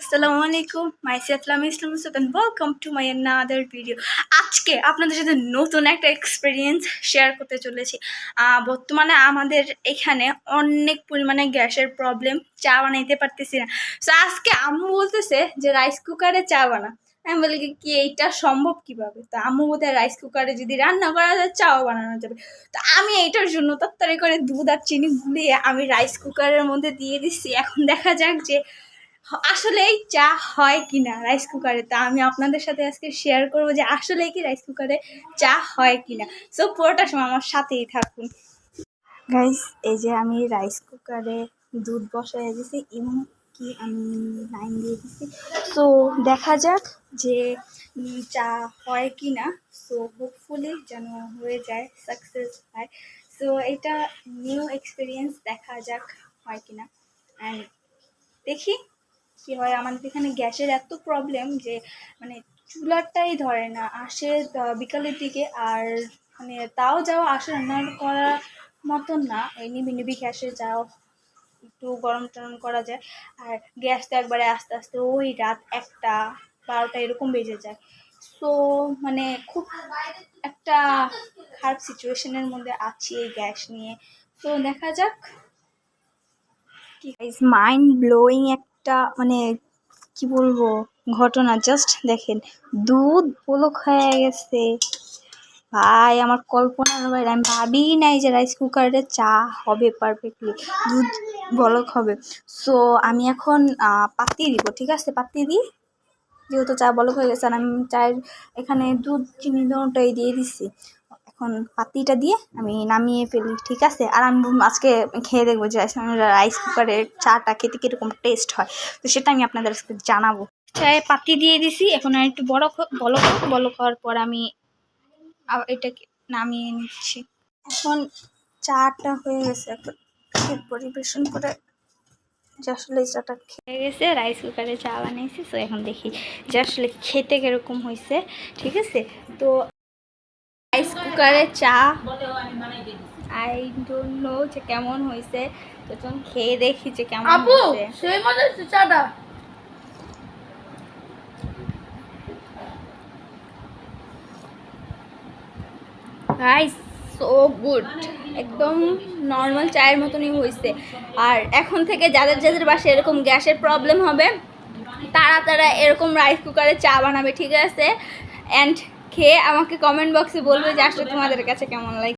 আসসালামু আলাইকুম, myself Lami Islam and welcome to my another video. আজকে আপনাদের সাথে নতুন একটা এক্সপিরিয়েন্স শেয়ার করতে চলেছি। বর্তমানে আমাদের এখানে অনেক পরিমাণে গ্যাসের প্রবলেম, চা বানাইতে পারতেছি না। সো আজকে আম্মু বলতেছে যে রাইস কুকারে চা বানা। আমি বলি কি এইটা সম্ভব কিভাবে? তো আম্মু বোধহয় রাইস কুকারে যদি রান্না করা যায় চাও বানানো যাবে। তো আমি এইটার জন্য তাড়াতাড়ি করে দুধ আর চিনি গুলিয়ে আমি রাইস কুকারের মধ্যে দিয়ে দিচ্ছি। এখন দেখা যাক যে আসলেই চা হয় কিনা রাইস কুকারে। তা আমি আপনাদের সাথে আজকে শেয়ার করবো যে আসলেই কি রাইস কুকারে চা হয় কিনা। সো পুরোটা সময় আমার সাথেই থাকুন গাইস। এই যে আমি রাইস কুকারে দুধ বসাই দিয়েছি এবং কি আমি লাইন দিয়ে দিচ্ছি। সো দেখা যাক যে চা হয় কিনা। সো হোপফুলি যেন হয়ে যায়, সাকসেস হয়। সো এটা নিউ এক্সপিরিয়েন্স, দেখা যাক হয় কিনা। অ্যান্ড দেখি কি হয়। আমাদের এখানে গ্যাসের এত প্রবলেম যে মানে চুলাটাই ধরে না, আসে বিকালের দিকে। আর মানে তাও যাওয়া আসে রান্না করার মতন না, এই নিবি নিবি গ্যাসে যাও একটু গরম টরম করা যায়। আর গ্যাস তো একবারে আস্তে আস্তে ওই রাত 1টা 12টা এরকম বেজে যায়। সো মানে খুব একটা খারাপ সিচুয়েশনের মধ্যে আছি এই গ্যাস নিয়ে। তো দেখা যাক কি। মাইন্ড ব্লোয়িং একটা মানে কি বলবো ঘটনা। জাস্ট দেখেন, দুধ বলক হয়ে গেছে ভাই, আমার কল্পনার বাইরে। আমি ভাবি নাই যে রাইস কুকারে চা হবে পারফেক্টলি, দুধ বলক হবে। সো আমি এখন পাতি দিব, ঠিক আছে? পাতি দিই, যেহেতু চা বলক হয়ে গেছে। আর আমি চায়ের এখানে দুধ চিনি দুটোই দিয়ে দিচ্ছি। এখন পাতিটা দিয়ে আমি নামিয়ে ফেলি, ঠিক আছে? আর আমি আজকে খেয়ে দেখবো যে রাইস কুকারের চাটা খেতে কীরকম টেস্ট হয়। তো সেটা আমি আপনাদের আজকে জানাবো। চায়ে পাতি দিয়ে দিছি, এখন আর একটু বলক হওয়ার পর আমি এটাকে নামিয়ে নিচ্ছি। এখন চাটা হয়ে গেছে, এখন পরিবেশন করে যে আসলে চাটা খেয়ে গেছে। রাইস কুকারে চা বানিয়েছি। তো এখন দেখি যে আসলে খেতে কিরকম হয়েছে, ঠিক আছে? তো রাইস কুকারে চা আই ডোন্ট নো যে কেমন হয়েছে। তো তুমি খেয়ে দেখি যে কেমন হয়েছে। সেই মজা হচ্ছে চাটা। গাইস সো গুড, একদম নর্মাল চায়ের মতনই হয়েছে। আর এখন থেকে যাদের যাদের বাসায় এরকম গ্যাসের প্রবলেম হবে তারা এরকম রাইস কুকারে চা বানাবে, ঠিক আছে? অ্যান্ড খেয়ে আমাকে কমেন্ট বক্সে বলবে যে আসলে তোমাদের কাছে কেমন লাগে।